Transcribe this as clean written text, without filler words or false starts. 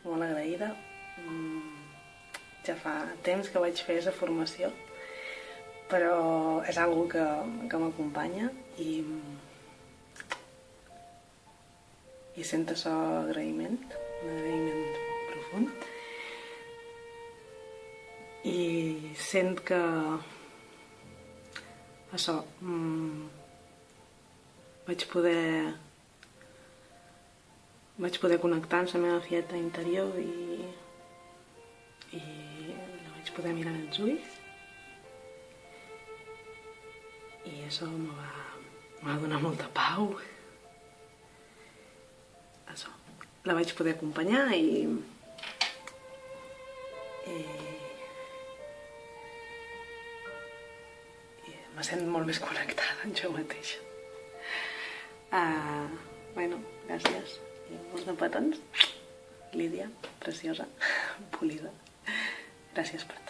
molt agraïda. Ja fa temps que vaig fer aquesta formació, però és algo que m'acompanya i sento això agraïment, un agraïment profund. I sent que això vaig poder connectar amb la meva fieta interior i la vaig poder mirar als ulls i això em va donar molta pau. Això, la vaig poder acompanyar i me sento molt més connectada amb jo mateixa. Bueno, gràcies. I molts de petons. Lídia, preciosa, polida. Gràcies per tot.